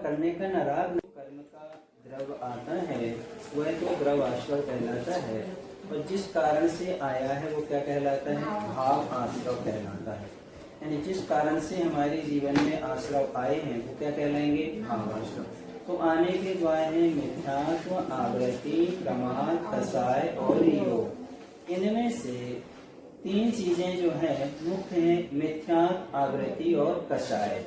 करने का नाराज कर्म का द्रव आता है वह तो द्रव आश्रव कहलाता है, और जिस कारण से आया है वो क्या कहलाता है? भाव आश्रव कहलाता है। यानी जिस कारण से हमारे जीवन में आश्रव आए हैं वो क्या कहलाएंगे? भाव आश्रव। तो आने के द्वार है मिथ्यात्व, आवृत्ति, प्रमाद, कसाय और योग। इनमें से तीन चीजें जो है मुख्य है, मिथ्यात्व, आवृत्ति और कसाय।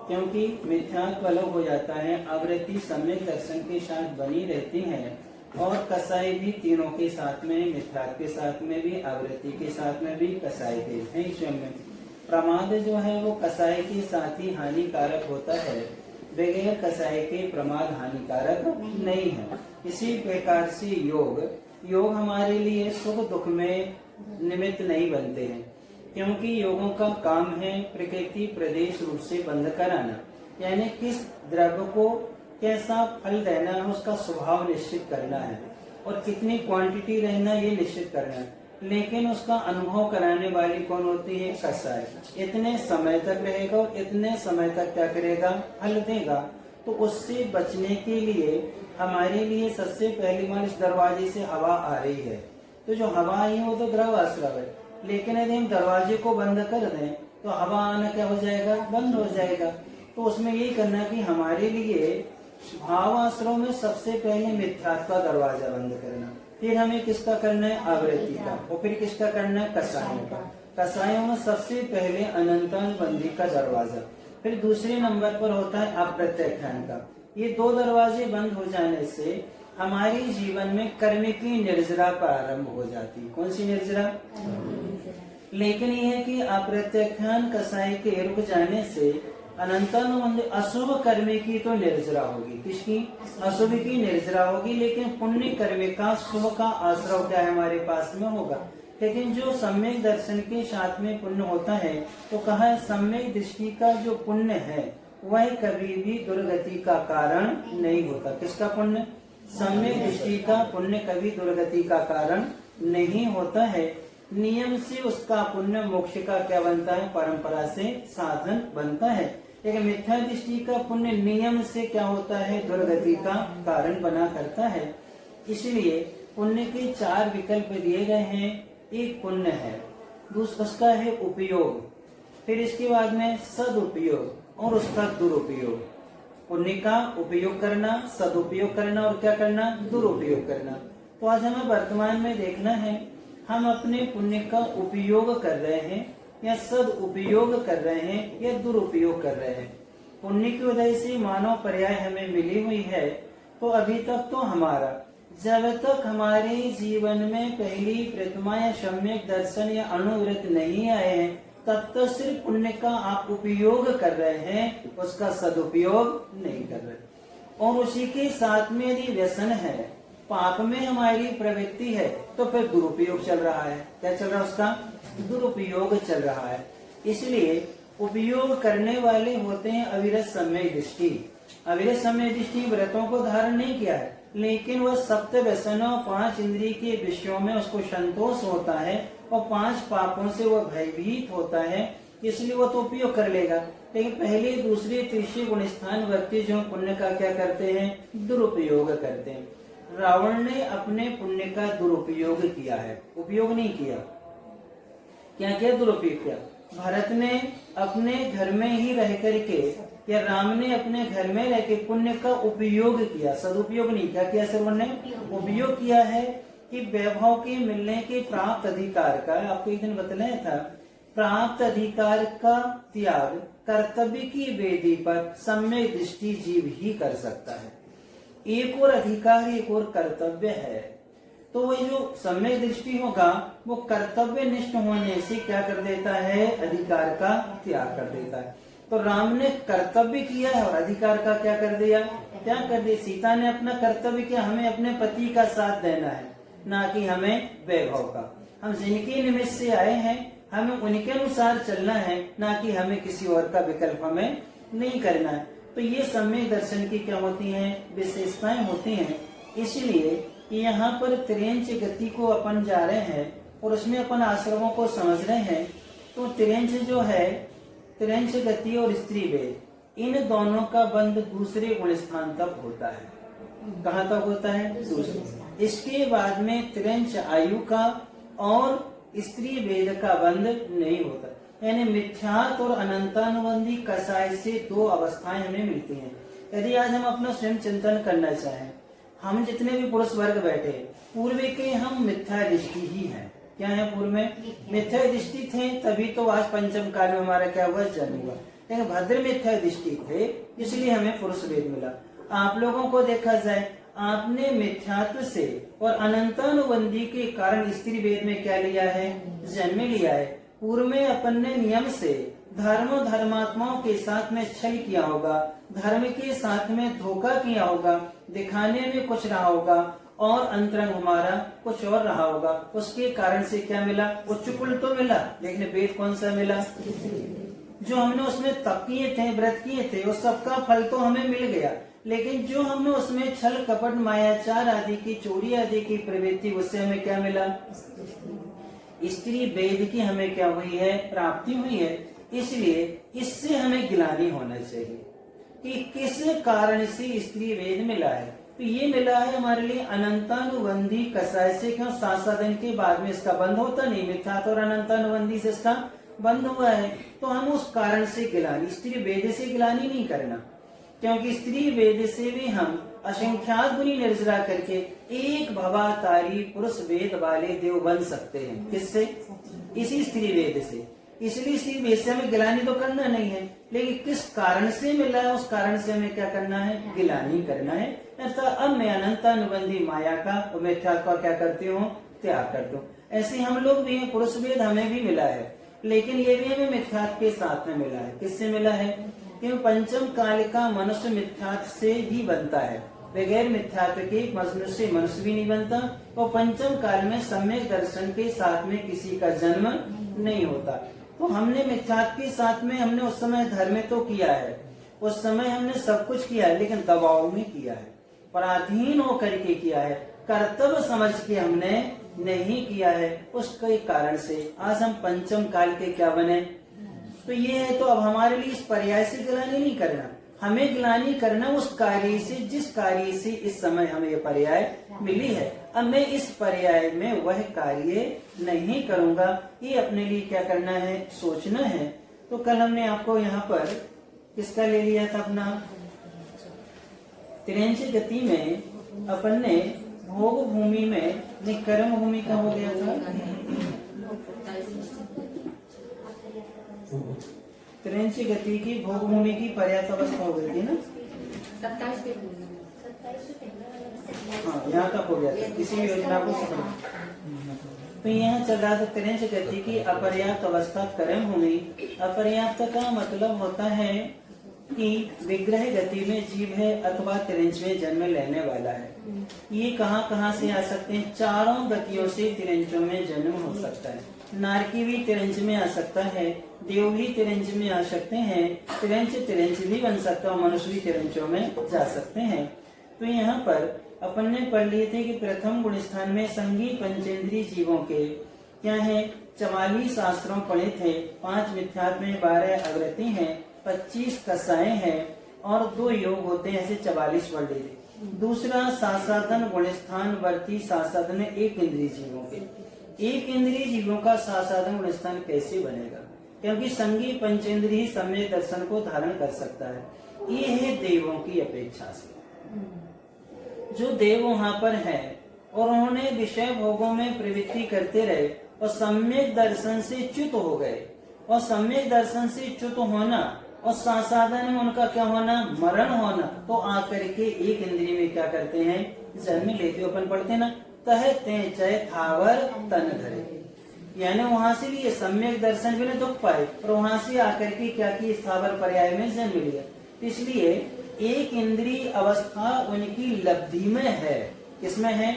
क्योंकि मिथ्यात्व अलग हो जाता है, आवृत्ति सम्यक दर्शन के साथ बनी रहती है, और कसाई भी तीनों के साथ में, मिथ्यात्व के साथ में भी, आवृत्ति के साथ में भी, कसाई के है स्वयं में। प्रमाद जो है वो कसाई के साथ ही हानिकारक होता है, बगैर कसाई के प्रमाद हानिकारक नहीं है। इसी प्रकार से योग हमारे लिए सुख दुख में निमित्त नहीं बनते हैं, क्योंकि योगों का काम है प्रकृति प्रदेश रूप से बंध कराना, यानी किस द्रव्य को कैसा फल देना है उसका स्वभाव निश्चित करना है, और कितनी क्वांटिटी रहना ये निश्चित करना है। लेकिन उसका अनुभव कराने वाली कौन होती है? कसाय। इतने समय तक रहेगा और इतने समय तक क्या करेगा? फल देगा। तो उससे बचने के लिए हमारे लिए सबसे पहली बार इस दरवाजे से हवा आ रही है, तो जो हवा आई है वो तो द्रव आश्रव है, लेकिन यदि हम दरवाजे को बंद कर दें तो हवा आना क्या हो जाएगा? बंद हो जाएगा। तो उसमें यही करना है कि हमारे लिए भाव आश्रव में सबसे पहले मिथ्यात्व का दरवाजा बंद करना, फिर हमें किसका करना है? आवृत्ति का, और फिर किसका करना है? कसायों का। कसायों में सबसे पहले अनंतानुबंधी का दरवाजा, फिर दूसरे नंबर पर होता है अप्रत्याख्यान का। ये दो दरवाजे बंद हो जाने से हमारे जीवन में कर्म की निर्जरा प्रारंभ हो जाती। कौन सी निर्जरा? लेकिन यह है कि अप्रत्याख्यान कसाई के रुक जाने से अनंतानुबंधी अशुभ कर्म की तो निर्जरा होगी। किसकी? अशुभ की निर्जरा होगी, लेकिन पुण्य कर्म का, शुभ का आश्रव क्या है? हमारे पास में होगा। लेकिन जो सम्यक दर्शन के साथ में पुण्य होता है, तो कहा सम्यक दृष्टि का जो पुण्य है वह कभी भी दुर्गति का कारण नहीं होता। किसका पुण्य? सम्यक दृष्टि का पुण्य कभी दुर्गति का कारण नहीं होता है। नियम से उसका पुण्य मोक्ष का क्या बनता है? परंपरा से साधन बनता है। लेकिन मिथ्या दृष्टि का पुण्य नियम से क्या होता है? दुर्गति का कारण बना करता है। इसलिए पुण्य के चार विकल्प दिए गए हैं। एक पुण्य है, दूसरा उसका है उपयोग, फिर इसके बाद में सदुपयोग और उसका दुरुपयोग। पुण्य का उपयोग करना, सदुपयोग करना और क्या करना? दुरुपयोग करना। तो आज हमें वर्तमान में देखना है हम अपने पुण्य का उपयोग कर रहे हैं या सदुपयोग कर रहे हैं या दुरुपयोग कर रहे हैं। पुण्य की वजह से मानव पर्याय हमें मिली हुई है, तो अभी तक तो हमारा, जब तक हमारे जीवन में पहली प्रतिमा या सम्यक दर्शन या अनुवृत्त नहीं आए हैं, तब तक सिर्फ पुण्य का आप उपयोग कर रहे हैं, उसका सदुपयोग नहीं कर रहे। और उसी के साथ में यदि व्यसन है, पाप में हमारी प्रवृत्ति है, तो फिर दुरुपयोग चल रहा है। क्या चल रहा है? उसका दुरुपयोग चल रहा है। इसलिए उपयोग करने वाले होते हैं अविरत सम्यक दृष्टि। अविरत सम्यक दृष्टि व्रतों को धारण नहीं किया है, लेकिन वह सप्त व्यसनों, 5 इंद्रिय के विषयों में उसको संतोष होता है और 5 पापों से वह भयभीत होता है, इसलिए वो तो उपयोग कर लेगा। लेकिन पहले दूसरे तीसरे गुण स्थान व्यक्ति जो पुण्य का क्या करते हैं? दुरुपयोग करते हैं। रावण ने अपने पुण्य का दुरुपयोग किया है, उपयोग नहीं किया। क्या किया? दुरुपयोग किया। भरत ने अपने घर में ही रह करके, या राम ने अपने घर में रह के पुण्य का उपयोग किया, सदुपयोग नहीं। क्या किया? सर ने उपयोग किया है कि वैभव के मिलने के प्राप्त अधिकार का, आपको एक दिन बतलाया था, प्राप्त अधिकार का त्याग कर्तव्य की वेदी पर सम्यक दृष्टि जीव ही कर सकता है। एक और अधिकार, एक और कर्तव्य है, तो वो जो सम्यक दृष्टि होगा वो कर्तव्य निष्ठ होने से क्या कर देता है? अधिकार का त्याग कर देता है। तो राम ने कर्तव्य किया है और अधिकार का क्या कर दिया? त्याग कर दिया। सीता ने अपना कर्तव्य किया, हमें अपने पति का साथ देना है, ना कि हमें वैभव का। हम जिनके निमित्त से आए हैं हमें उनके अनुसार चलना है, ना कि हमें किसी और का विकल्प हमें नहीं करना है। तो ये सम्यक दर्शन की क्या होती हैं? विशेषताएं होती हैं। इसलिए यहाँ पर त्रियंच गति को अपन जा रहे हैं और उसमें अपन आश्रमों को समझ रहे हैं। तो त्रियंच जो है, त्रियंच गति और स्त्री वेद, इन दोनों का बंध दूसरे गुण स्थान तक होता है। कहाँ तक होता है? दूसरे। इसके बाद में त्रिंच आयु का और स्त्री वेद का बंध नहीं होता। यानी मिथ्यात्व और अनंतानुबंधी कषाय से दो अवस्थाएं हमें मिलती हैं। यदि आज हम अपना स्वयं चिंतन करना चाहें, हम जितने भी पुरुष वर्ग बैठे पूर्व के हम मिथ्या दृष्टि ही हैं। क्या है? पूर्व में मिथ्या दृष्टि थे, तभी तो आज पंचम काल में हमारा क्या हुआ? जन्म हुआ। लेकिन भद्र मिथ्या दृष्टि थे, इसलिए हमें पुरुष वेद मिला। आप लोगों को देखा जाए, आपने मिथ्यात्व से और अनंतानुबंधी के कारण स्त्री वेद में क्या लिया है? जन्म लिया है। पूर्व में अपन ने नियम से धर्मात्माओं के साथ में छल किया होगा, धर्म के साथ में धोखा किया होगा, दिखाने में कुछ रहा होगा और अंतरंग हमारा कुछ और रहा होगा। उसके कारण से क्या मिला? उच्च कुल तो मिला, लेकिन वेद कौन सा मिला? जो हमने उसमें तप किए थे, व्रत किए थे, उस सबका फल तो हमें मिल गया, लेकिन जो हमने उसमें छल कपट मायाचार आदि की, चोरी आदि की प्रवृत्ति, उससे हमें क्या मिला? स्त्री वेद की हमें क्या हुई है? प्राप्ति हुई है। इसलिए इससे हमें गिलानी होना चाहिए कि किस कारण से स्त्री वेद मिला है। तो ये मिला है हमारे लिए अनंतानुबंधी कषाय से। क्यों? साधन के बाद में इसका बंद होता नहीं, मिथ्यात्व और अनंतानुबंधी से इसका बंद हुआ है, तो हम उस कारण से गिलानी, स्त्री वेद से गिलानी नहीं करना। क्योंकि स्त्री वेद से भी हम असंख्यात गुनी निर्जरा करके एक भवातारी पुरुष वेद वाले देव बन सकते हैं। किससे? इसी स्त्री वेद से। इसलिए स्त्री वेद से हमें गिलानी तो करना नहीं है, लेकिन किस कारण से मिला है उस कारण से हमें क्या करना है? गिलानी करना है। अर्थात अब मैं अनंतानुबंधी माया का और मिथ्यात्व का क्या करती हूँ? त्याग करती हूँ। ऐसे हम लोग भी हैं, पुरुष वेद हमें भी मिला है, लेकिन ये भी हमें मिथ्यात्व के साथ में मिला है। किससे मिला है? क्योंकि पंचम काल का मनुष्य मिथ्यात्व से ही बनता है। बगैर मिथ्यात्व के मनुष्य भी नहीं बनता, और पंचम काल में सम्यक दर्शन के साथ में किसी का जन्म नहीं होता। तो हमने मिथ्यात्व के साथ में हमने उस समय धर्म तो किया है, उस समय हमने सब कुछ किया है, लेकिन दबाव में किया है, पराधीन होकर के किया है, कर्तव्य समझ के हमने नहीं किया है। उसके कारण से आज हम पंचम काल के क्या बने? तो ये है। तो अब हमारे लिए इस पर्याय से गिलानी नहीं करना, हमें गिलानी करना उस कार्य से जिस कार्य से इस समय हमें ये पर्याय मिली है। अब मैं इस पर्याय में वह कार्य नहीं करूंगा, ये अपने लिए क्या करना है? सोचना है। तो कल हमने आपको यहाँ पर किसका ले लिया था? अपना त्रिंच गति में अपन ने भोग भूमि में कर्म भूमि का हो गया था। त्रिंच गति की भोग भूमि की पर्याप्त अवस्था हो गई थी ना? हाँ, यहाँ तक हो गया था। किसी योजना को तो यहाँ चल रहा था त्रिंच गति की अपर्याप्त अवस्था कर्म भूमि। अपर्याप्त का मतलब होता है कि विग्रह गति में जीव है अथवा त्रिंच में जन्म लेने वाला है। ये कहाँ से आ सकते हैं? चारों गतियों से त्रिंचों में जन्म हो सकता है। नारकी भी त्रिंच में आ सकता है, देव भी त्रिंच में आ सकते हैं, त्रिंच भी बन सकता है, मनुष्य भी त्रिंचों में जा सकते हैं। तो यहाँ पर अपन ने पढ़ लिए थे कि प्रथम गुण स्थान में संगी पंचेंद्रीय जीवों के क्या है? 44 शास्त्रों पढ़े थे, 5 मिथ्यात्व में 12 अवृत्ति हैं, 25 कषाय हैं और 2 योग होते हैं, ऐसे 44 वर्ड थे। दूसरा सासाधन गुण स्थान वर्ती सासाधन 1 इंद्रिय जीवों के। 1 इंद्रिय जीवों का सासाधन गुण स्थान कैसे बनेगा? क्योंकि संगी पंचेंद्रिय सम्यक दर्शन को धारण कर सकता है। ये है देवों की अपेक्षा से। जो देव वहाँ पर है और उन्होंने विषय भोगों में प्रवृत्ति करते रहे और सम्यक दर्शन से च्युत हो गए, और सम्यक दर्शन से च्युत होना और सासाधन में उनका क्या होना? मरण होना। तो आकर के 1 इंद्रिय में क्या करते हैं? जन्म लेते। अपन पढ़ते ना, तह ते चय थावर तन धरे, यानी वहाँ से लिए सम्यक दर्शन भी दुख पाए और वहाँ से आकर के क्या की? स्थावर पर्याय में जन्म लिया। इसलिए 1 इंद्रिय अवस्था उनकी लब्धि में है। किसमें है?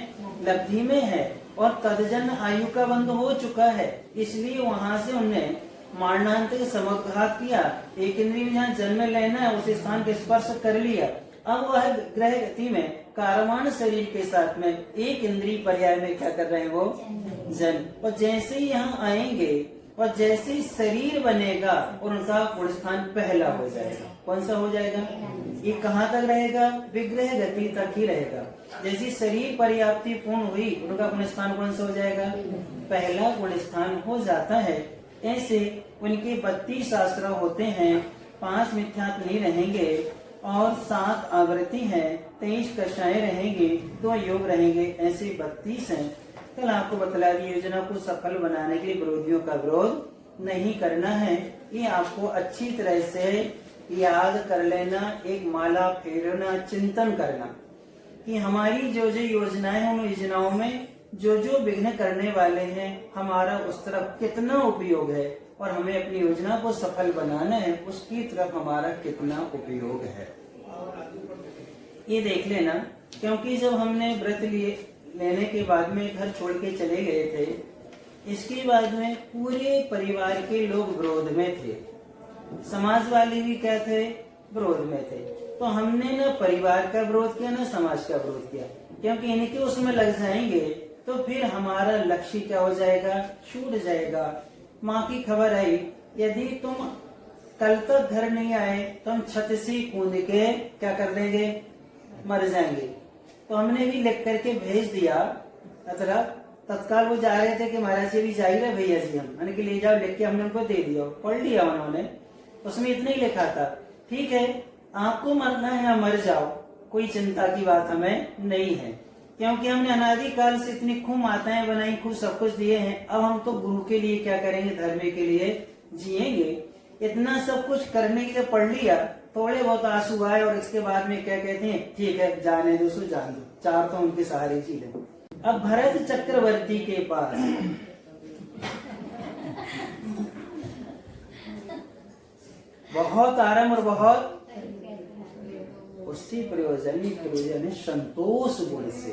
लब्धि में है, और तदजन आयु का बंध हो चुका है। इसलिए वहाँ से उनने मारणांत समुद्घात किया। 1 इंद्रिय में जहाँ जन्म लेना है उस स्थान के स्पर्श कर लिया। अब वह ग्रह गति में कारवाण शरीर के साथ में 1 इंद्रिय पर्याय में क्या कर रहे हैं? वो जन्म। और जैसे ही यहाँ आएंगे और जैसे ही शरीर बनेगा और उनका गुण स्थान पहला हो जाएगा। कौन सा हो जाएगा? ये कहाँ तक रहेगा? विग्रह गति तक ही रहेगा। जैसे शरीर पर्याप्ति पूर्ण हुई, उनका गुण स्थान कौन सा हो जाएगा? पहला गुण स्थान हो जाता है। ऐसे उनके 32 शास्त्र होते हैं, 5 मिथ्यात्व नहीं रहेंगे और 7 आवृत्ति है, 23 कषाय रहेंगे, 2 योग रहेंगे, ऐसे 32 हैं। कल आपको बतला दी, योजना को सफल बनाने के लिए विरोधियों का विरोध नहीं करना है। ये आपको अच्छी तरह से याद कर लेना, एक माला फेरना, चिंतन करना कि हमारी जो जो योजनाएं हैं, उन योजनाओं में जो जो विघ्न करने वाले हैं, हमारा उस तरफ कितना उपयोग है और हमें अपनी योजना को सफल बनाना है, उसकी तरफ हमारा कितना उपयोग है, ये देख लेना। क्योंकि जब हमने व्रत लेने के बाद में घर छोड़ के चले गए थे, इसके बाद में पूरे परिवार के लोग विरोध में थे, समाज वाले भी क्या थे? विरोध में थे। तो हमने न परिवार का विरोध किया न समाज का विरोध किया, क्योंकि इनके उसमें लग जाएंगे तो फिर हमारा लक्ष्य क्या हो जाएगा? छूट जाएगा। माँ की खबर आई, यदि तुम कल तक घर नहीं आए तो हम छत से कूद के क्या कर देंगे? मर जाएंगे। तो हमने भी लिख करके भेज दिया। मतलब तत्काल वो जा रहे थे कि महाराज जी भी जा ही रहे भैया जी, हम मैंने कि ले जाओ, लिख के हमने उनको दे दिया, पढ़ लिया उन्होंने। उसमें इतना ही लिखा था, ठीक है आपको मरना है या मर जाओ, कोई चिंता की बात हमें नहीं है, क्योंकि हमने अनादिकाल से इतनी खूब माताएं बनाई, खूब सब कुछ दिए हैं। अब हम तो गुरु के लिए क्या करेंगे? धर्म के लिए जिएंगे। इतना सब कुछ करने के लिए पढ़ लिया, थोड़े बहुत आंसू आए और इसके बाद में क्या कहते हैं? ठीक है जाने दो, सो जान दो। 4 तो उनके सहारे जी ले। अब भरत चक्रवर्ती के पास बहुत आराम और बहुत उससे प्रयोजन है संतोष गुण से।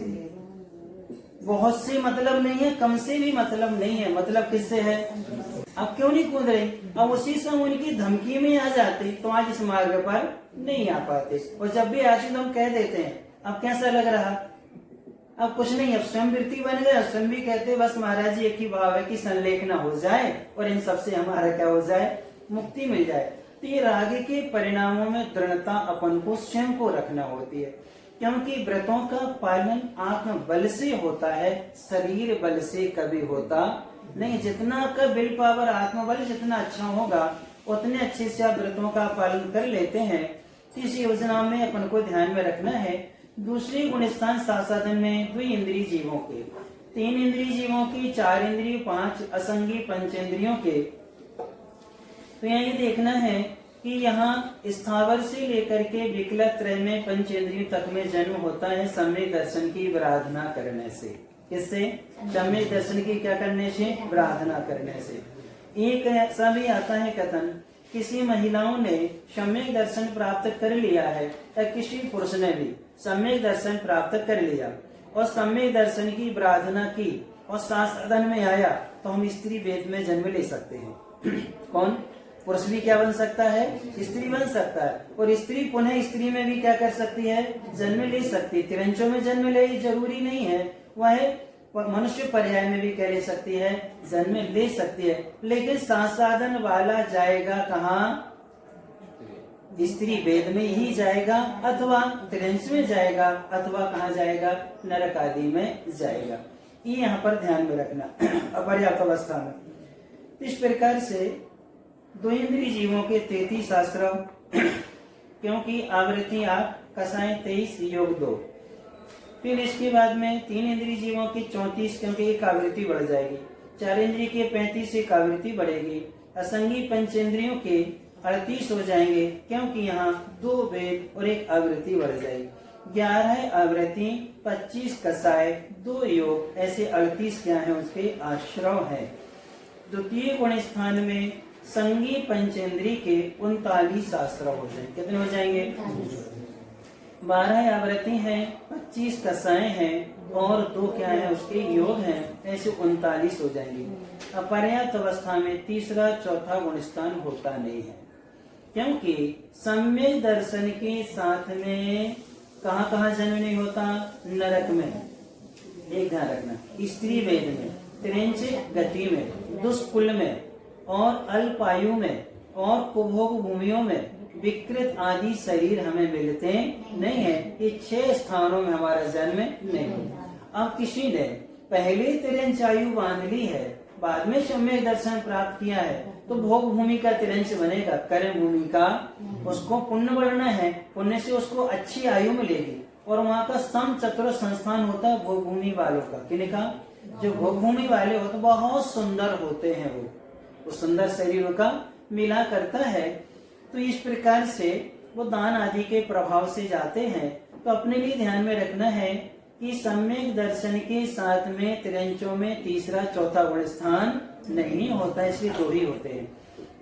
बहुत से मतलब नहीं है, कम से भी मतलब नहीं है, मतलब किससे है? अब क्यों नहीं कूद रहे? अब उसी समय उनकी धमकी में आ जाते तो आज इस मार्ग पर नहीं आ पाते, और जब भी आते तो हम कह देते हैं अब कैसा लग रहा? अब कुछ नहीं, अब स्वयं वृत्ति बन गए। स्वयं भी कहते बस महाराज जी एक ही भाव है कि संलेखना हो जाए और इन सबसे हमारा क्या हो जाए? मुक्ति मिल जाए। तो ये राग के परिणामों में दृढ़ता अपन को स्वयं को रखना होती है, क्योंकि व्रतों का पालन आत्म बल से होता है, शरीर बल से कभी होता नहीं। जितना आपका विल पावर, आत्मबल जितना अच्छा होगा, उतने अच्छे से आप व्रतों का पालन कर लेते हैं। इस योजना में अपन को ध्यान में रखना है। दूसरे गुण स्थान साधन में 2 इंद्रिय जीवों के, 3 इंद्रिय जीवों की, 4 इंद्रिय, 5 असंगी पंचेंद्रियों के। तो यहाँ ये देखना है कि यहाँ स्थावर से लेकर के विकलत त्रय में पंचेंद्रियों तक में जन्म होता है सम्यक दर्शन की आराधना करने से। किससे? सम्यक दर्शन की क्या करने से? आराधना करने से। एक ऐसा भी आता है कथन, किसी महिलाओं ने सम्यक दर्शन प्राप्त कर लिया है या किसी पुरुष ने भी सम्यक दर्शन प्राप्त कर लिया और सम्यक दर्शन की आराधना की और साधन में आया, तो हम स्त्री वेद में जन्म ले सकते हैं। कौन? पुरुष भी क्या बन सकता है? स्त्री बन सकता है। और स्त्री पुनः स्त्री में भी क्या कर सकती है? जन्म ले सकती है। तिरंचों में जन्म ले जरूरी नहीं है, वह मनुष्य पर्याय में भी क्या ले सकती है? जन्म ले सकती है। लेकिन साधन वाला जाएगा कहाँ? स्त्री वेद में ही जाएगा, अथवा तिरंच में जाएगा, अथवा कहाँ जाएगा? नरक आदि में जाएगा। ये यहाँ पर ध्यान में रखना अपर्याप्त अवस्था में। इस प्रकार से 2 इंद्रिय जीवों के 33 शास्त्र, क्योंकि आवृत्ति आप कसाएं 23 योग 2। फिर इसके बाद में 3 इंद्रिय जीवों की 34, क्योंकि एक आवृत्ति बढ़ जाएगी। 4 इंद्रिय के 35 एक आवृत्ति बढ़ेगी। असंगी पंचेंद्रियों के 38 हो जाएंगे, क्योंकि यहाँ 2 वेद और एक आवृत्ति बढ़ जाएगी। 11 आवृत्ति, 25 कसाय, 2 योग, ऐसे 38 क्या है? उसके आश्रव है। द्वितीय गुण स्थान में संगी पंचेंद्री के 39 शास्त्र हो जाएंगे। कितने हो जाएंगे? 12 आवृत्ति है, 25 कसाएं हैं और 2 क्या है? उसके योग हैं, ऐसे 39 हो जाएंगे। अपर्याप्त अवस्था में तीसरा चौथा गुण स्थान होता नहीं है, क्योंकि सम्यक दर्शन के साथ में कहाँ कहाँ जन्म नहीं होता? नरक में, एक ध्यान रखना, स्त्री वेद में, तिरंच गति में, दुष्कुल में, और अल्पायु में और कुभोग भूमियों में विकृत आदि शरीर हमें मिलते नहीं है। ये 6 स्थानों में हमारा जन्म नहीं होता। अब किसी ने पहले तिरंच आयु बांध ली है, बाद में सम्यक दर्शन प्राप्त किया है, तो भोग भूमि का तिरंच बनेगा, कर्म भूमि का उसको पुण्य बढ़ना है, पुण्य से उसको अच्छी आयु मिलेगी। और वहाँ का सम चतुर संस्थान होता है भोग भूमि वालों का। किन्हीं का? जो भोग भूमि वाले होते बहुत सुंदर होते हैं, वो सुंदर शरीरों का मिला करता है। तो इस प्रकार से वो दान आदि के प्रभाव से जाते हैं। तो अपने लिए ध्यान में रखना है कि सम्यक दर्शन के साथ में तिरंचों में तीसरा चौथा गुण स्थान नहीं होता, इसलिए 2 ही होते हैं।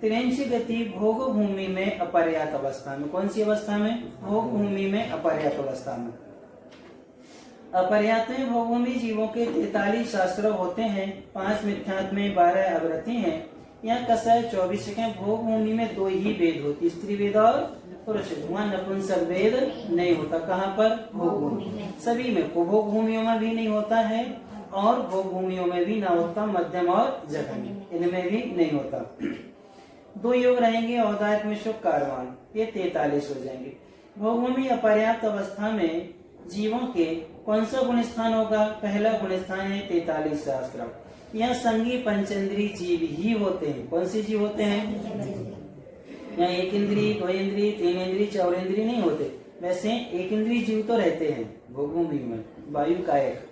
तिरंच गति भोग भूमि में अपर्याप्त अवस्था में। कौन सी अवस्था में? भोग भूमि में अपर्याप्त अवस्था में। अपर्याप्त में भोग भूमि जीवों के 43 शास्त्र होते हैं, 5 मिथ्यात्व में 12 अवृत्ति हैं। यहाँ कसाय 24 के। भोग भूमि में 2 ही वेद होती, स्त्री वेद और पुरुष। वहाँ नपुंसक वेद नहीं होता। कहाँ पर? भोग भूमि। सभी में, भोग भूमियों में भी नहीं होता है और भोग भूमियों में भी ना होता, मध्यम और जघन्य इनमें भी नहीं होता। 2 योग रहेंगे, औदार्य में सुख कारवान, ये 43 हो जाएंगे। भोग भूमि अपर्याप्त अवस्था में जीवों के कौन सा गुण स्थान होगा? पहला गुण स्थान है 43 शास्त्र। यहाँ संगी पंचेंद्री जीव ही होते हैं। कौन से जीव होते हैं? यहाँ 1 इंद्री, 2 इंद्री, 3 इंद्री, 4 इंद्री नहीं होते। वैसे 1 इंद्री जीव तो रहते हैं भोग भूमि में। वायु कायक,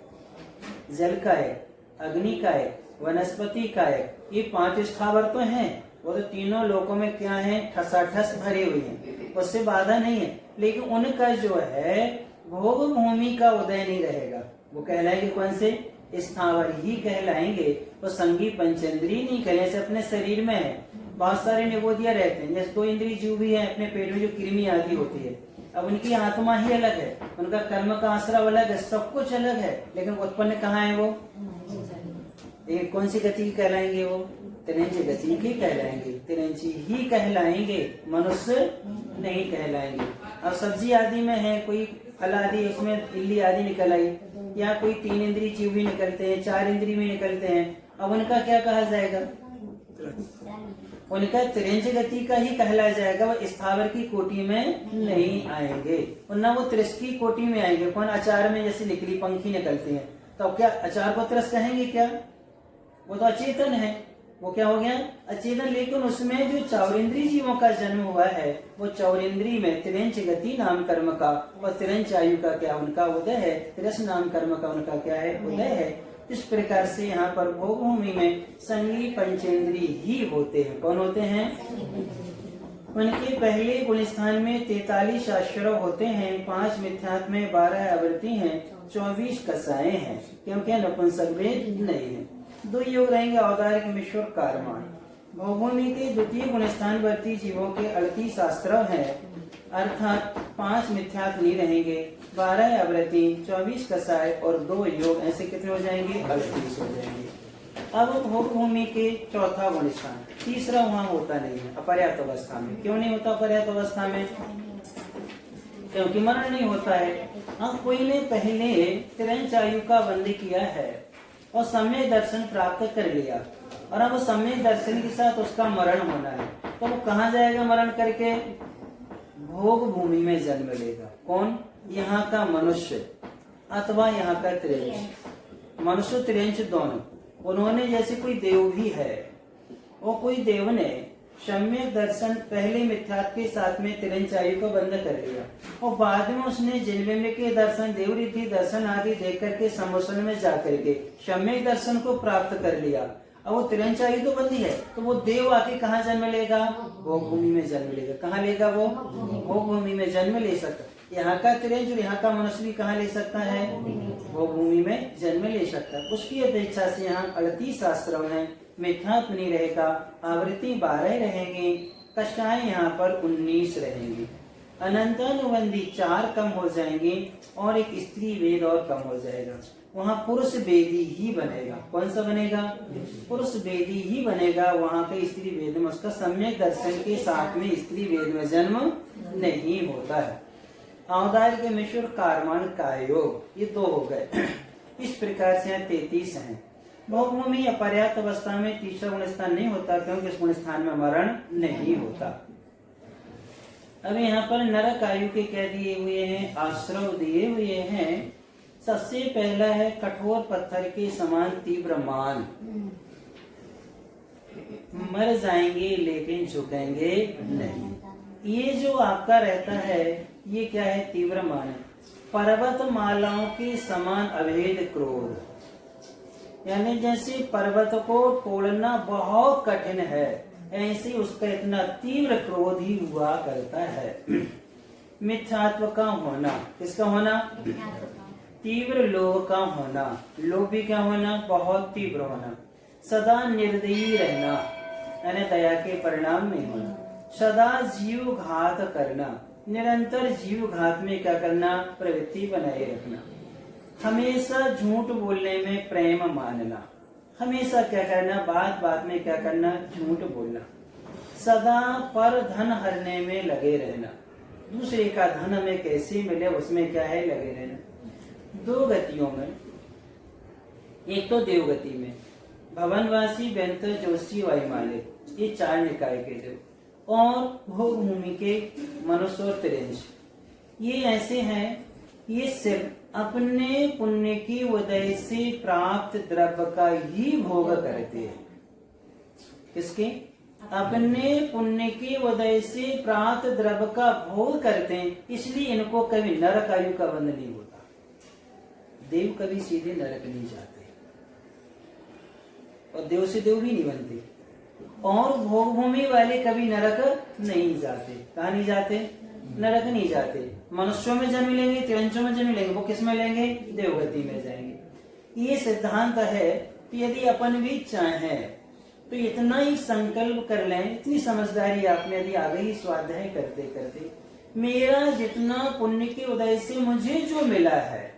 जल कायक, अग्नि कायक, वनस्पति कायक, ये 5 स्थावर तो हैं। वो तो तीनों लोकों में क्या है? ठसाठस भरे हुए हैं, उससे बाधा नहीं है। लेकिन उनका जो है भोग भूमि का उदय नहीं रहेगा। वो कहलाएंगे कौन से? स्थावर ही कहलाएंगे। वो संगी पंचेंद्री नहीं कहलाए। जैसे अपने शरीर में है बहुत सारे निगोदिया रहते हैं, जैसे 2 इंद्रिय जीव भी है, अपने पेट में जो कृमि आदि होती है। अब उनकी आत्मा ही अलग है, उनका कर्म का आश्रय अलग है, सब कुछ अलग है, लेकिन उत्पन्न कहाँ है वो? कौन सी गति कहलाएंगे? वो तिरंची गति की कहलाएंगे, तिरंची ही कहलाएंगे, मनुष्य नहीं कहलाएंगे। अब सब्जी आदि में है, कोई फल आदि उसमें इल्ली आदि निकल आई, या कोई 3 इंद्रिय जीव भी निकलते हैं, 4 इंद्रिय भी निकलते हैं। अब उनका क्या कहा जाएगा? उनका तिरंज गति का ही कहलाया जाएगा। वो स्थावर की कोटि में नहीं आएंगे और न वो तिरस की कोटि में आएंगे। कौन? अचार में जैसे निकली पंखी निकलती है, तो क्या अचार को तिरस कहेंगे क्या? वो तो अचेतन है, वो क्या हो गया? अचेतन। लेकिन उसमें जो चौरिंद्रीय जीवों का जन्म हुआ है, वो चौरिंद्रीय में तिरंच गति नाम कर्म का और तिरंच आयु का क्या उनका उदय है, तिरस नाम कर्म का उनका क्या है? उदय है। इस प्रकार से यहाँ पर भोग भूमि में संगी पंचेंद्रीय ही होते हैं। कौन होते हैं? उनके पहले गुण स्थान में 43 आश्रय होते हैं, 5 मिथ्यात्व में 12 आवृत्ति हैं, 24 कसाएं हैं, क्योंकि नपुंसक वेद नहीं है। 2 योग रहेंगे, औदार्य मिश्र कारमान। भोगभूमि के द्वितीय गुण स्थान वर्ती जीवों के 38 शास्त्र है, अर्थात 5 मिथ्यात्व नहीं रहेंगे, 12 आवृत्ति, 24 कसाय और 2 योग, ऐसे कितने हो जाएंगे? 38 हो जाएंगे। अब भोग भूमि के चौथा गुण स्थान, तीसरा वहाँ होता नहीं है अपर्याप्त अवस्था में। क्यों नहीं होता अपर्याप्त अवस्था में? क्योंकि मरण नहीं होता है। हाँ, कोई ने पहले तिरंच आयु का बंद किया है और सम्यक दर्शन प्राप्त कर लिया, और अब सम्यक दर्शन के साथ उसका मरण होना है, तो वो कहाँ जाएगा मरण करके? भोग भूमि में जन्म लेगा। कौन? यहाँ का मनुष्य अथवा यहाँ का तिरंच। मनुष्य तिरंच दोनों। उन्होंने जैसे कोई देव भी है, वो कोई देव ने सम्यक दर्शन पहले मिथ्यात्व के साथ में तिरंच आयु को बंद कर लिया और बाद में उसने जन्म के दर्शन, देवरीति दर्शन आदि देख करके समुद्र में जाकर के सम्यक दर्शन को प्राप्त कर लिया। अब वो तिरंच आयु तो बंदी है, तो वो देव आके कहाँ जन्म लेगा? भोग भूमि में जन्म लेगा। कहाँ लेगा वो? भोग भूमि में जन्म ले सकता। यहाँ का तिरंच और यहाँ का मनुष्य भी कहाँ ले सकता है? भोग भूमि में जन्म ले सकता है। उसकी अपेक्षा से यहाँ 38 शास्त्रों में मिथ्यात्व नहीं रहेगा, आवृत्ति 12 रहेंगे, कषाय यहाँ पर 19 रहेंगी, अनंतानुबंधी 4 कम हो जाएंगे और एक स्त्री वेद और कम हो जाएगा। वहाँ पुरुष वेदी ही बनेगा। कौन सा बनेगा? पुरुष वेदी ही बनेगा। वहाँ पे स्त्री वेद में उसका सम्यक दर्शन के साथ में स्त्री वेद में जन्म नहीं होता है। औदार्य के मिश्र कारमान का योग, ये 2 हो गए। इस प्रकार से यहाँ 33 हैं। भोगभूमि अपर्याप्त अवस्था में तीसरा गुण स्थान नहीं होता, क्योंकि इस गुण स्थान में मरण नहीं होता। अब यहाँ पर नरक आयु के क्या दिए हुए हैं, आश्रव दिए हुए हैं। सबसे पहला है कठोर पत्थर के समान तीव्र मान, मर जाएंगे लेकिन झुकेंगे नहीं। ये जो आपका रहता है ये क्या है, तीव्र मान है। पर्वत मालाओं के समान अभेद क्रोध, यानी जैसे पर्वत को तोड़ना बहुत कठिन है, ऐसे उसका इतना तीव्र क्रोध ही हुआ करता है। मिथ्यात्व का होना, किसका होना, तीव्र लोभ का होना, लोभ भी क्या होना, बहुत तीव्र होना। सदा निर्दयी रहना, यानी दया के परिणाम में होना। सदा जीव घात करना, निरंतर जीव घात में क्या करना, प्रवृत्ति बनाए रखना। हमेशा झूठ बोलने में प्रेम मानना, हमेशा क्या करना, बात बात में क्या करना, झूठ बोलना। सदा पर धन हरने में लगे रहना, दूसरे का धन हमें कैसे मिले उसमें क्या है, लगे रहना। दो गतियों में, एक तो देवगति में भवनवासी, बेंत, जोशी, वायुमालिक, ये चार निकाय के देव, और भोग भूमि के मनुष्य और त्रिंश, ये ऐसे हैं, ये सिर्फ अपने पुण्य की उदय से प्राप्त द्रव्य का ही भोग करते हैं। किसके, अपने पुण्य की उदय से प्राप्त द्रव्य का भोग करते हैं, इसलिए इनको कभी नरक आयु का बंध नहीं होता। देव कभी सीधे नरक नहीं जाते, और देव से देव भी नहीं बनते, और भोग भूमि वाले कभी नरक नहीं जाते। कहाँ नहीं जाते, नरक नहीं जाते। मनुष्यों में जन्म लेंगे, तिरंचों में जन्म लेंगे, वो किस में लेंगे, देवगति में जाएंगे। ये सिद्धांत है कि यदि अपन भी चाहें तो इतना ही संकल्प कर लें, इतनी समझदारी आपने यदि आ गई स्वाध्याय करते करते, मेरा जितना पुण्य के उदय से मुझे जो मिला है,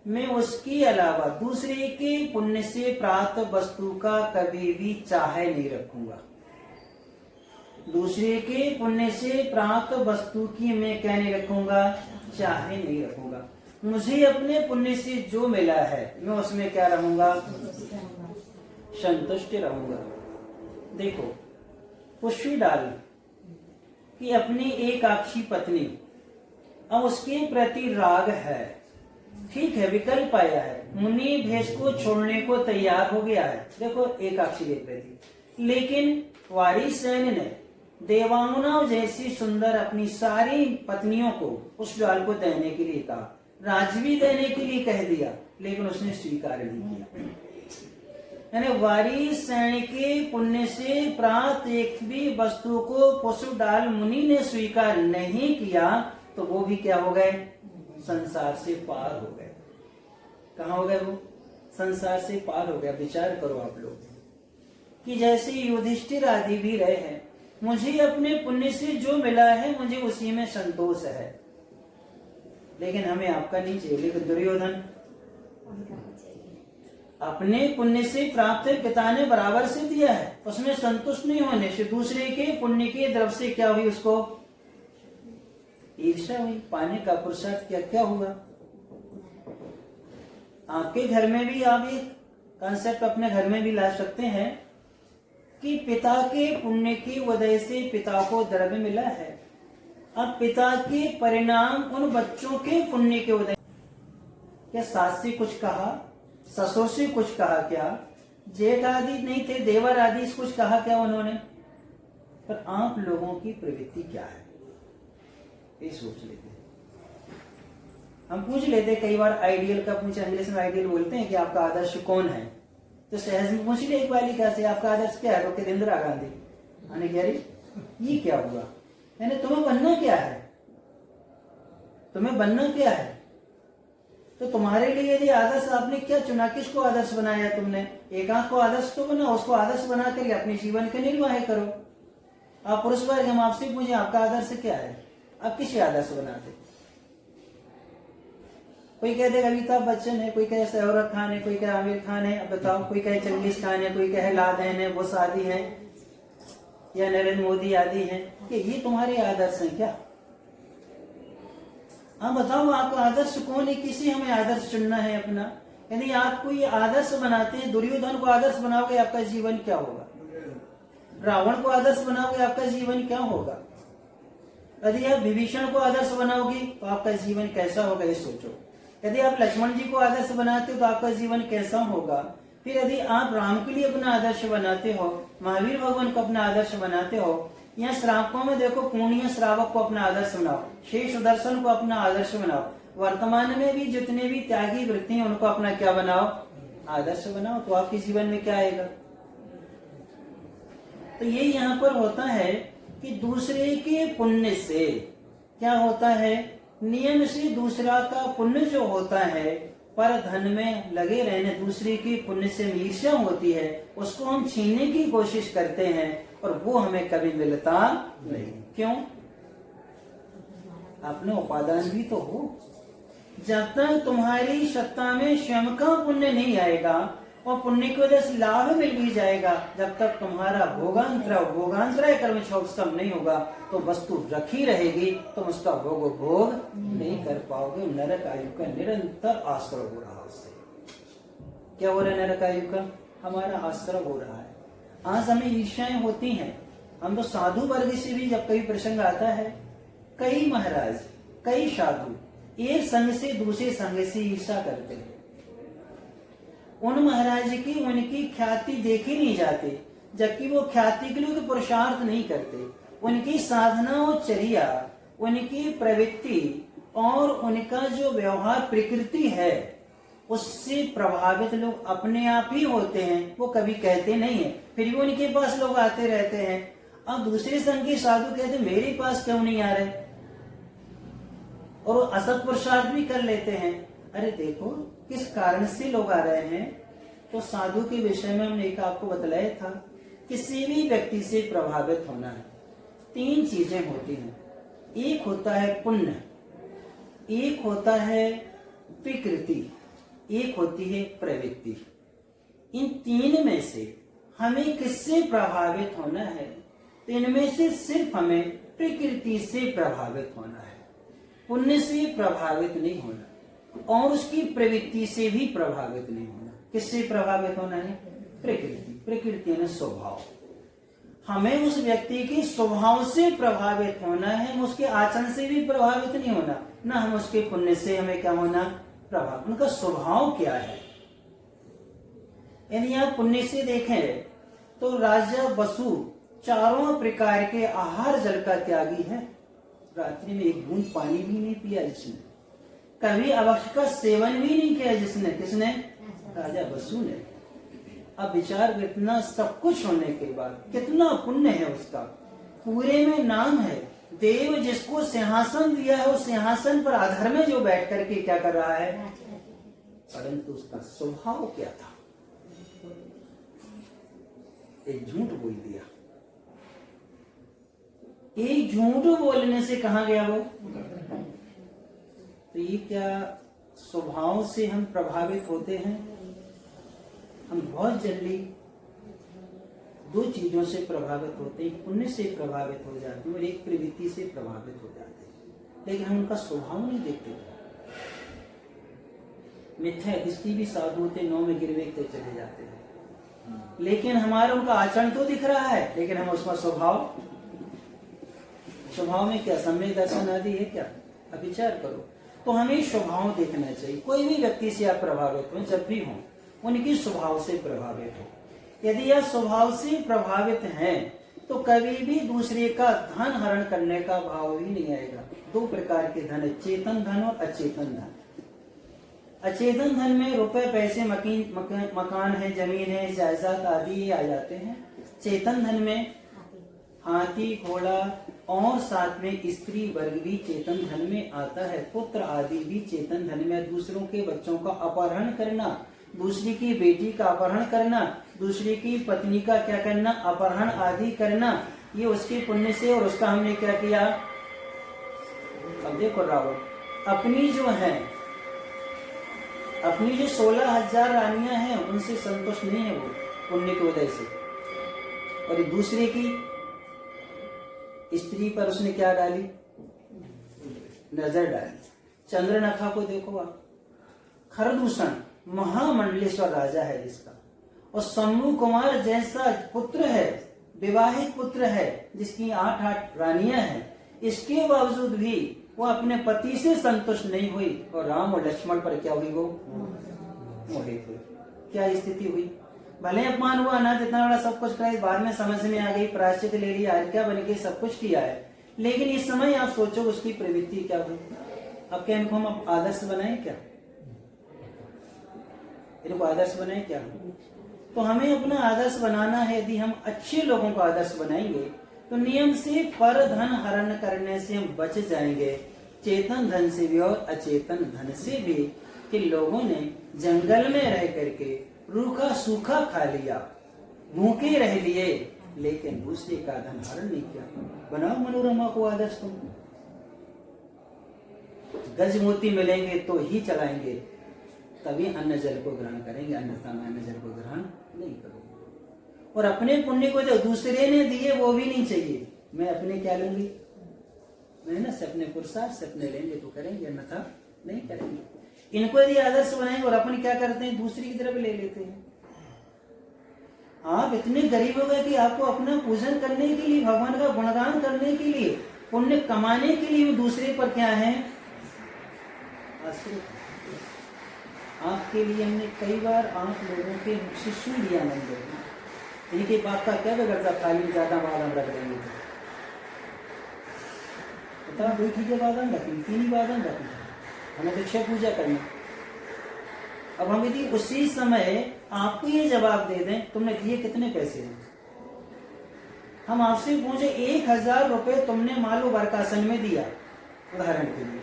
मैं उसके अलावा दूसरे के पुण्य से प्राप्त वस्तु का कभी भी चाहे नहीं रखूंगा। दूसरे के पुण्य से प्राप्त वस्तु की मैं क्या नहीं रखूंगा, चाहे नहीं रखूंगा। मुझे अपने पुण्य से जो मिला है मैं उसमें क्या रहूंगा, संतुष्ट रहूंगा। देखो, पुष्पी डाल कि अपनी एकाक्षी पत्नी, अब उसके प्रति राग है, ठीक है, विकल्प आया है, मुनि भेष को छोड़ने को तैयार हो गया है। देखो एकाक्षी के प्रति, लेकिन वारिसेन ने देवांगना जैसी सुंदर अपनी सारी पत्नियों को उस डाल को देने के लिए कहा, राजवी देने के लिए कह दिया, लेकिन उसने स्वीकार नहीं किया। यानी वारिसेन के पुण्य से प्राप्त एक भी वस्तु को पुष्प डाल मुनि ने स्वीकार नहीं किया, तो वो भी क्या हो गए, संसार से पार हो गए। कहाँ हो गए वो, संसार से पार हो गया। विचार करो आप लोग कि जैसे युधिष्ठिर आदि भी रहे हैं, मुझे अपने पुण्य से जो मिला है मुझे उसी में संतोष है, लेकिन हमें आपका नहीं चाहिए। लेकिन दुर्योधन अपने पुण्य से प्राप्त पिता ने बराबर से दिया है, उसमें संतुष्ट नहीं होने से दूसरे के पुण्य के द्रव्य से क्या हुई, उसको ईर्ष्या हुई, पाने का पुरुषार्थ क्या क्या हुआ। आपके घर में भी आप एक कंसेप्ट अपने घर में भी ला सकते हैं कि पिता के पुण्य की वजह से पिता को द्रव्य मिला है। अब पिता के परिणाम उन बच्चों के पुण्य के वजह, क्या सास से कुछ कहा, ससुर से कुछ कहा क्या, जेठ आदि नहीं थे, देवर आदि से कुछ कहा क्या उन्होंने, पर आप लोगों की प्रवृत्ति क्या है ये सोच लेते हैं। हम पूछ लेते कई बार आइडियल का पूछे, इंग्लिश में आइडियल बोलते हैं कि आपका आदर्श कौन है, तो सहज में पूछ ले एक बालिका से आपका आदर्श क्या है, तो कहते इंदिरा गांधी। मैंने कह रही ये क्या हुआ, यानी तुम्हें बनना क्या है, तुम्हें बनना क्या है। तो तुम्हारे लिए यदि आदर्श आपने क्या चुना, किसको आदर्श बनाया तुमने, एकांत को आदर्श तो बना, उसको आदर्श बना करके अपने जीवन का निर्वाह करो। आप पुरुष वर्ग, हम आपसे पूछे आपका आदर्श क्या है, आप किसे आदर्श बनाते। कोई कहते अमिताभ बच्चन है, कोई कहे शाहरुख खान है, कोई कहे आमिर खान है, अब बताओ, कोई कहे चंगेज खान है, कोई कहे लादेन है, बुश आदि है, या नरेंद्र मोदी आदि है, कि ये तुम्हारे आदर्श हैं क्या। हाँ बताओ आपका आदर्श कौन है, किसी हमें आदर्श चुनना है अपना, यदि आप कोई आदर्श बनाते हैं, दुर्योधन को आदर्श बनाओगे आपका जीवन क्या होगा? रावण को आदर्श बनाओगे आपका जीवन क्या होगा? यदि आप विभीषण को आदर्श बनाओगे तो आपका जीवन कैसा होगा ये सोचो। यदि आप लक्ष्मण जी को आदर्श बनाते हो तो आपका जीवन कैसा होगा? फिर यदि आप राम के लिए अपना आदर्श बनाते हो, महावीर भगवान को अपना आदर्श बनाते हो, या श्रावकों में देखो पूर्णिया श्रावक को अपना आदर्श बनाओ, शेष दर्शन को अपना आदर्श बनाओ, वर्तमान में भी जितने भी त्यागी वृत्ति हैं उनको अपना क्या बनाओ? आदर्श बनाओ। तो आपके जीवन में क्या आएगा? तो ये यहाँ पर होता है कि दूसरे के पुण्य से क्या होता है, नियम से दूसरा का पुण्य जो होता है, पर धन में लगे रहने, दूसरे के पुण्य से ईर्ष्या होती है, उसको हम छीनने की कोशिश करते हैं और वो हमें कभी मिलता नहीं। क्यों? अपने उपादान भी तो हो। जब तक तुम्हारी सत्ता में स्वयं का पुण्य नहीं आएगा और पुण्य की वजह से लाभ मिल भी जाएगा, जब तक तुम्हारा भोगांतराय कर्म सम नहीं होगा तो वस्तु रखी रहेगी, तुम उसका भोग नहीं कर पाओगे। नरक आयु का निरंतर आश्रय हो रहा है। उससे क्या हो रहा है? नरक आयु का हमारा आश्रय हो रहा है। आज हमें ईर्ष्याएं होती हैं। हम तो साधु वर्ग से भी जब कई प्रसंग आता है, कई महाराज, कई साधु एक संघ से दूसरे संघ से ईर्ष्या करते हैं। उन महाराज की उनकी ख्याति देखी नहीं जाती, जबकि वो ख्याति के लिए पुरुषार्थ नहीं करते। उनकी साधना और चर्या, उनकी प्रवृत्ति और उनका जो व्यवहार प्रकृति है, उससे प्रभावित लोग अपने आप ही होते हैं। वो कभी कहते नहीं है, फिर भी उनके पास लोग आते रहते हैं। अब दूसरे संघ के साधु कहते मेरे पास क्यों नहीं आ रहे, और वो असत पुरुषार्थ भी कर लेते हैं। अरे देखो किस कारण से लोग आ रहे हैं। तो साधु के विषय में हमने एक आपको बतलाया था, किसी भी व्यक्ति से प्रभावित होना है, तीन चीजें होती हैं। एक होता है पुण्य, एक होता है प्रकृति, एक होती है प्रवृत्ति। इन तीन में से हमें किससे प्रभावित होना है? तो इनमें से सिर्फ हमें प्रकृति से प्रभावित होना है, पुण्य से प्रभावित नहीं होना और उसकी प्रवृत्ति से भी प्रभावित नहीं होना। किससे प्रभावित होना है? प्रकृति। प्रकृति है स्वभाव। हमें उस व्यक्ति के स्वभाव से प्रभावित होना है, उसके आचरण से भी प्रभावित नहीं होना, ना हम उसके पुण्य से हमें क्या होना? प्रभाव। उनका स्वभाव क्या है? यदि आप पुण्य से देखें तो राजा वसु चारों प्रकार के आहार जल का त्यागी है। रात्रि में एक बूंद पानी भी नहीं पिया जिसने, कभी अवक्ष का सेवन भी नहीं किया जिसने। किसने? राजा वसु ने। अब विचार, इतना सब कुछ होने के बाद कितना पुण्य है उसका। पूरे में नाम है, देव जिसको सिंहासन दिया है उस सिंहासन पर आधार में जो बैठ करके क्या कर रहा है, परंतु उसका स्वभाव क्या था? एक झूठ बोल दिया। एक झूठ बोलने से कहां गया वो? तो ये क्या स्वभाव से हम प्रभावित होते हैं? हम बहुत जल्दी दो चीजों से प्रभावित होते हैं, पुण्य से प्रभावित हो जाते हैं और एक प्रवृत्ति से प्रभावित हो जाते हैं, लेकिन हम उनका स्वभाव नहीं देखते। मिथ्या दृष्टि भी साधु होते, 9 में गिरवेखते चले जाते हैं, लेकिन हमारा उनका आचरण तो दिख रहा है, लेकिन हम उसका स्वभाव में क्या सम्यक दर्शन आदि है क्या? अब विचार करो। तो हमें स्वभाव देखना चाहिए। कोई भी व्यक्ति से आप प्रभावित हो, जब भी हो, उनके स्वभाव से प्रभावित हो। यदि आप स्वभाव से प्रभावित हैं तो कभी भी दूसरे का धन हरण करने का भाव ही नहीं आएगा। दो प्रकार के धन है, चेतन धन और अचेतन धन। अचेतन धन में रुपए, पैसे, मकान है, जमीन है, जायदाद आदि आ जाते हैं। चेतन धन में हाथी, घोड़ा और साथ में स्त्री वर्ग भी चेतन धन में आता है। पुत्र आदि भी चेतन धन में। दूसरों के बच्चों का अपहरण करना, दूसरी की बेटी का अपहरण करना, दूसरी की पत्नी का क्या करना, अपहरण आदि करना, ये उसके पुण्य से। और उसका हमने क्या किया? अब देखो रावण अपनी जो है, अपनी जो 16,000 रानियां हैं उनसे संतुष्ट नहीं है वो पुण्य की वजह से, और दूसरे की स्त्री पर उसने क्या डाली? नजर डाली। चंद्रनखा को देखो आप, खरदूषण महामंडलेश्वर राजा है जिसका, और शंभु कुमार जैसा पुत्र है, विवाहित पुत्र है, जिसकी 8 रानियां हैं, इसके बावजूद भी वो अपने पति से संतुष्ट नहीं हुई और राम और लक्ष्मण पर क्या हुई, वो मोहित हुई। क्या स्थिति हुई? भले अपमान हुआ ना, जितना बड़ा सब कुछ कराई, बाद में समझ में आ गई, प्रायश्चित ले लिया, आज्ञा बन गई, सब कुछ किया है, लेकिन इस समय आप सोचो उसकी प्रवृत्ति क्या हुई। अब क्या इनको हम आदर्श बनाए क्या? इनको आदर्श बनाए क्या? तो हमें अपना आदर्श बनाना है। यदि हम अच्छे लोगों को आदर्श बनाएंगे तो नियम से पर धन हरण करने से हम बच जाएंगे, चेतन धन से भी और अचेतन धन से भी। कि लोगों ने जंगल में रह करके रूखा सूखा खा लिया, भूखे रह लिए, लेकिन दूसरे का धन हरण नहीं किया। बनाओ मनोरमा को आदर्श तुम। गज मोती मिलेंगे तो ही चलाएंगे, तभी अन्न जल को ग्रहण करेंगे, अन्यथा में अन्न जल को ग्रहण नहीं करोगे। और अपने पुण्य को जो दूसरे ने दिए वो भी नहीं चाहिए। मैं अपने क्या लूंगी? मेहनत से, अपने पुरुषार्थ से अपने लेंगे तो करेंगे, अन्यथा नहीं करेंगे। इनको यदि आदर्श बनाएंगे, और अपन क्या करते हैं, दूसरी की तरफ ले लेते हैं। आप इतने गरीब हो गए कि आपको अपना पूजन करने के लिए, भगवान का गुणगान करने के लिए, पुण्य कमाने के लिए दूसरे पर क्या है, आश्रित। आपके लिए हमने कई बार आप लोगों के मुख से सुन लिया मंदिर में, इनके बाप का क्या बिगड़ता, खाली ज्यादा बादाम रख देंगे तो बता, 2 चीजें बादाम रखेंगे, 3 बादाम रखेंगे, हमें तो 6 पूजा करना। अब हम यदि उसी समय आपको ये जवाब दे दें, तुमने दिए कितने पैसे हैं, हम आपसे पूछे 1000 रुपए तुमने मालूम वर्कासन में दिया, उदाहरण के लिए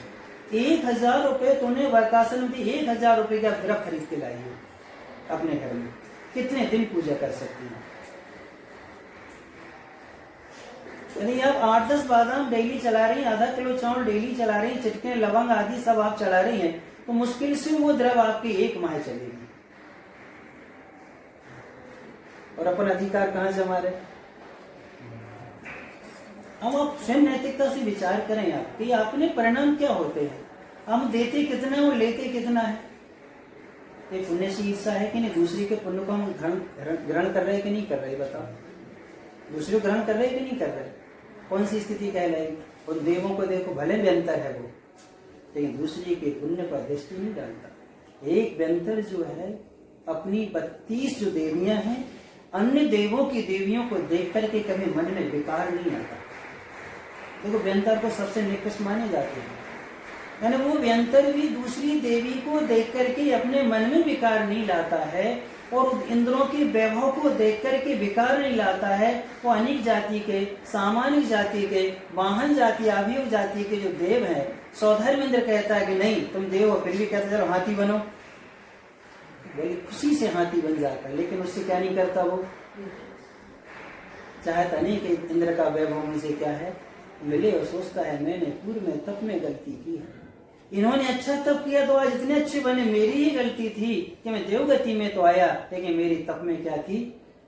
1000 रुपए तुमने वर्कासन में दिए, 1000 रुपए का द्रव्य खरीद के लाई हो अपने घर में, कितने दिन पूजा कर सकती हैं? यदि आप 8-10 बादाम डेली चला रही हैं, आधा किलो चावल डेली चला रही हैं, चिटके लवंग आदि सब आप चला रही हैं, तो मुश्किल से वो द्रव आपकी 1 माह चलेगी। और अपन अधिकार कहां जमा रहे? अब आप स्वयं नैतिकता से विचार करें आप कि आपने परिणाम क्या होते हैं। हम देते कितना और लेते कितना है? ये पुण्य से ईर्षा है कि नहीं? दूसरे के पुण्य को हम ग्रहण कर रहे हैं कि नहीं कर रहे? बताओ, दूसरे को ग्रहण कर रहे हैं कि नहीं कर रहे? कौन सी स्थिति कहलाएगी? उन देवों को देखो, भले व्यंतर है वो, लेकिन दूसरे के पुण्य पर दृष्टि नहीं डालता। एक व्यंतर जो है, अपनी 32 जो देवियां हैं, अन्य देवों की देवियों को देख करके कभी मन में विकार नहीं आता। देखो, व्यंतर को सबसे निकृष्ट माने जाते हैं, यानी वो व्यंतर भी दूसरी देवी को देख करके अपने मन में विकार नहीं लाता है, और इंद्रों के वैभव को देख करके विकार नहीं लाता है। वो अनेक जाति के, सामान्य जाति के, वाहन जाति, आभिव जाति के जो देव हैं, सौधर्म इंद्र कहता है कि नहीं तुम देव हो, फिर भी कहता चलो हाथी बनो, बड़ी खुशी से हाथी बन जाता है, लेकिन उससे क्या नहीं करता, वो चाहता नहीं कि इंद्र का वैभव मुझे क्या है मिले, और सोचता है मैंने पूर्व में तप में गलती की है, इन्होंने अच्छा तप किया तो आज इतने अच्छे बने, मेरी ही गलती थी कि मैं देवगति में तो आया, लेकिन मेरी तप में क्या थी,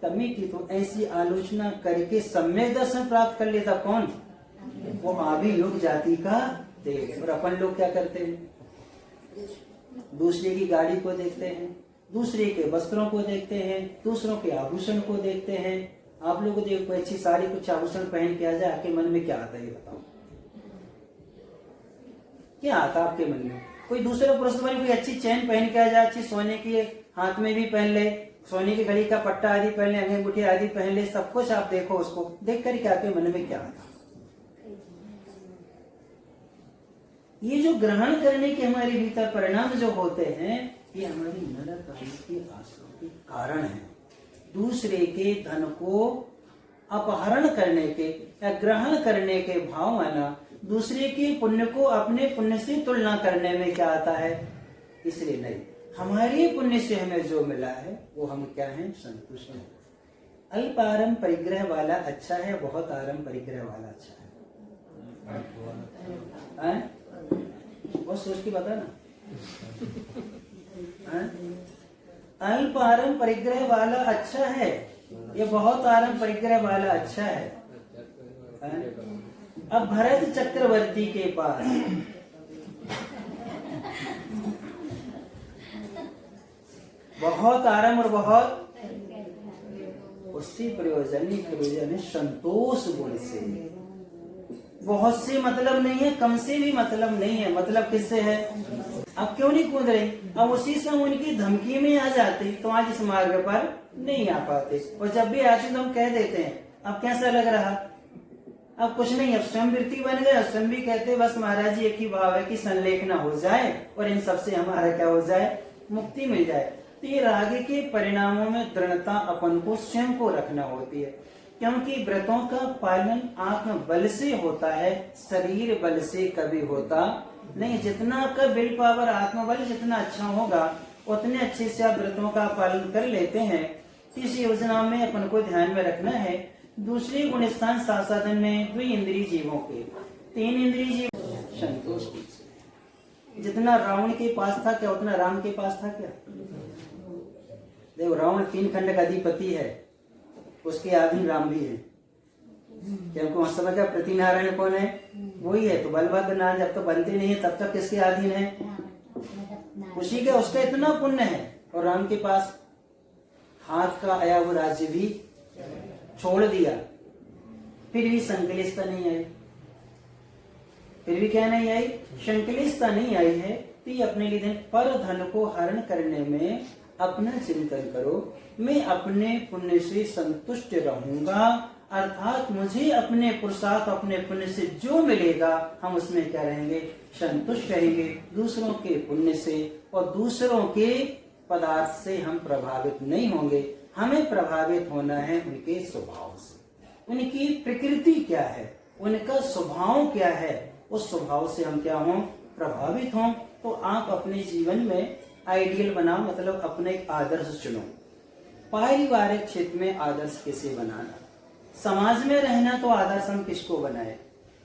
कमी थी। तो ऐसी आलोचना करके सम्यक दर्शन प्राप्त कर लेता कौन? वो आभियोग जाति का देव। और अपन लोग क्या करते हैं, दूसरे की गाड़ी को देखते हैं, दूसरे के वस्त्रों को देखते हैं, दूसरों के आभूषण को देखते हैं। आप लोग को देखो, अच्छी साड़ी कुछ आभूषण पहन के आ जाए, आपके मन में क्या आता है ये बताओ, क्या आता आपके मन में? कोई दूसरे पुरुष वाली कोई अच्छी चैन पहन के आ जाए, अच्छी सोने की हाथ में भी पहन ले, सोने की घड़ी का पट्टा आदि पहन ले, अंगूठी आदि पहन ले, सब कुछ आप देखो, उसको देख कर क्या आपके मन में क्या आता? ये जो ग्रहण करने के हमारे भीतर परिणाम जो होते हैं, ये हमारी नरक आदि के आश्रम के कारण है। दूसरे के धन को अपहरण करने के या ग्रहण करने के भाव आना, दूसरे के पुण्य को अपने पुण्य से तुलना करने में क्या आता है? इसलिए नहीं, हमारे पुण्य से हमें जो मिला है वो हम क्या हैं, संतुष्ट हैं। अल्प आरम परिग्रह वाला अच्छा है, बहुत आरम परिग्रह वाला अच्छा है? बहुत सोच के बता ना। अल्प आरम परिग्रह वाला अच्छा है, ये बहुत आरम परिग्रह वाला अच्छा है? अब भरत चक्रवर्ती के पास बहुत आराम और बहुत उससे प्रयोजन है संतोष गुण से। बहुत से मतलब नहीं है, कम से भी मतलब नहीं है, मतलब किससे है? अब क्यों नहीं कूद रहे? अब उसी से हम उनकी धमकी में आ जाते तो आज इस मार्ग पर नहीं आ पाते, और जब भी आते तो हम कह देते हैं अब कैसा लग रहा? अब कुछ नहीं, अब स्वयं वृत्ति बन गए। स्वयं भी कहते बस महाराज जी एक ही भाव है कि संलेखना हो जाए और इन सबसे हमारा क्या हो जाए? मुक्ति मिल जाए। तो ये राग के परिणामों में दृढ़ता अपन को स्वयं को रखना होती है, क्योंकि व्रतों का पालन आत्म बल से होता है, शरीर बल से कभी होता नहीं। जितना आपका विल पावर, आत्मबल जितना अच्छा होगा उतने अच्छे से आप व्रतों का पालन कर लेते हैं। इस योजना में अपन को ध्यान में रखना है। दूसरे गुण स्थान साधन में द्वि इंद्रिय जीवों के, 3 इंद्रिय जीव संतोष। जितना रावण के पास था क्या उतना राम के पास था क्या? देखो रावण 3 खंड का अधिपति है, उसके अधीन राम भी है, क्योंकि वहां समय का प्रतिनारायण कौन है? वही है। तो बलभद्र नारायण जब तक बनते नहीं है तब तक किसके अधीन है? उसी के। उसका इतना पुण्य है। और राम के पास हाथ का आया वो राज्य भी छोड़ दिया, फिर भी संकलिष्ठता नहीं आई। फिर भी क्या नहीं आई? संकलिष्ठता नहीं आई है। तो ये अपने लिए पर धन को हरण करने में अपना चिंतन करो। मैं अपने पुण्य से संतुष्ट रहूंगा, अर्थात मुझे अपने पुरुषार्थ अपने पुण्य से जो मिलेगा हम उसमें क्या रहेंगे? संतुष्ट रहेंगे। दूसरों के पुण्य से और दूसरों के पदार्थ से हम प्रभावित नहीं होंगे। हमें प्रभावित होना है उनके स्वभाव से। उनकी प्रकृति क्या है, उनका स्वभाव क्या है, उस स्वभाव से हम क्या हों? प्रभावित हों। तो आप अपने जीवन में आइडियल बनाओ, मतलब अपने एक आदर्श चुनो। पारिवारिक क्षेत्र में आदर्श किसे बनाना? समाज में रहना तो आदर्श हम किसको बनाए?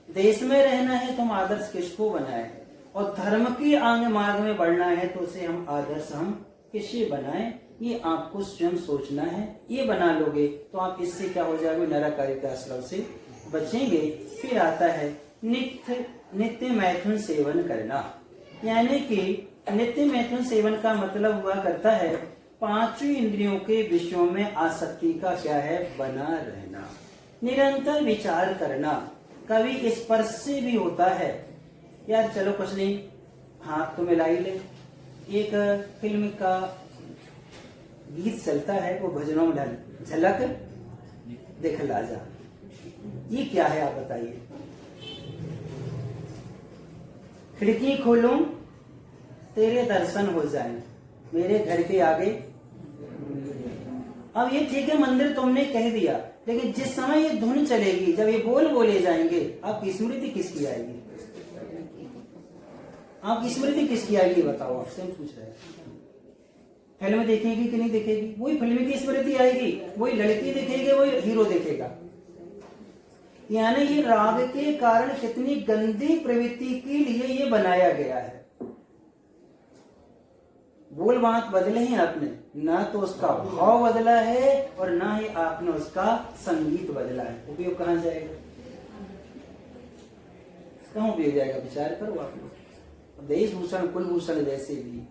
देश में रहना है तो हम आदर्श किसको बनाए? और धर्म की आगे मार्ग में बढ़ना है तो उसे हम आदर्श हम किसे बनाए? ये आपको स्वयं सोचना है। ये बना लोगे तो आप इससे क्या हो जाएगा? नरकारी के आश्रम से बचेंगे। फिर आता है नित्य मैथुन सेवन करना, यानी कि नित्य मैथुन सेवन का मतलब हुआ करता है 5 इंद्रियों के विषयों में आसक्ति का क्या है? बना रहना, निरंतर विचार करना। कभी स्पर्श से भी होता है, यार चलो कुछ नहीं, हाथ तो मिला ही ले। एक फिल्म का गीत चलता है, वो भजनों में ढल झलक दिखला जा। ये क्या है आप बताइए? खिड़की खोलूं तेरे दर्शन हो जाए, मेरे घर के आगे। अब ये ठीक है, मंदिर तुमने कह दिया, लेकिन जिस समय ये धुन चलेगी, जब ये बोल बोले जाएंगे, आपकी स्मृति किसकी आएगी? आपकी स्मृति किसकी आएगी बताओ? आपसे पूछ रहे हैं। फिल्म देखेगी कि नहीं देखेगी? वही फिल्म की स्मृति आएगी, वही लड़की देखेगी, वही हीरो देखेगा। यानी ये राग के कारण कितनी गंदी प्रवृत्ति के लिए ये बनाया गया है। बोल बात बदले ही आपने, ना तो उसका भाव बदला है और ना ही आपने उसका संगीत बदला है। उपयोग कहाँ जाएगा? कहाँ उपयोग जाएगा? विचार करो आप लोग। देशभूषण कुलभूषण जैसे भी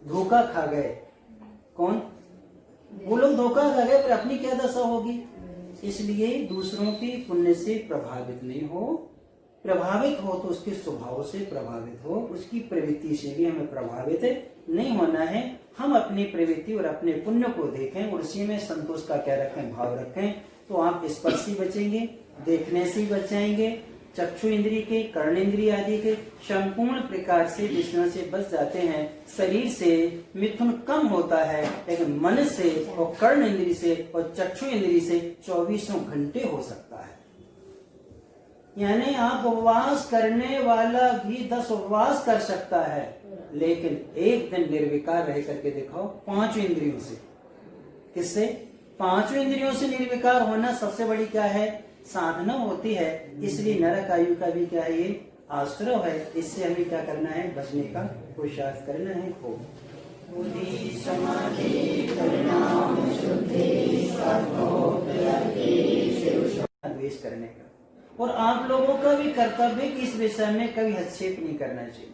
धोखा खा गए। कौन? वो लोग धोखा खा गए, पर अपनी क्या दशा होगी? इसलिए दूसरों के पुण्य से प्रभावित नहीं हो। प्रभावित हो तो उसके स्वभाव से प्रभावित हो, उसकी प्रवृत्ति से भी हमें प्रभावित नहीं होना है। हम अपनी प्रवृत्ति और अपने पुण्य को देखें और उसी में संतोष का क्या रखें? भाव रखें। तो आप स्पर्श से बचेंगे, देखने से बचाएंगे, चक्षु इंद्रिय के, कर्ण इंद्रिय आदि के संपूर्ण प्रकार से विषयों से बच जाते हैं। शरीर से मिथुन कम होता है, लेकिन मन से और कर्ण इंद्रिय से और चक्षु इंद्रिय से 24 घंटे हो सकता है। यानी आप उपवास करने वाला भी 10 उपवास कर सकता है, लेकिन एक दिन निर्विकार रह करके दिखाओ 5 इंद्रियों से। किससे? 5 इंद्रियों से निर्विकार होना सबसे बड़ी क्या है? साधना होती है। इसलिए नरक आयु का भी क्या है? ये आश्रय है। इससे हमें क्या करना है? बचने का पुरुषार्थ करना है। खूब बुद्धि समाधि परिणाम शुद्धि द्वेष करने का। और आप लोगों का भी कर्तव्य कि इस विषय में कभी हस्तक्षेप नहीं करना चाहिए।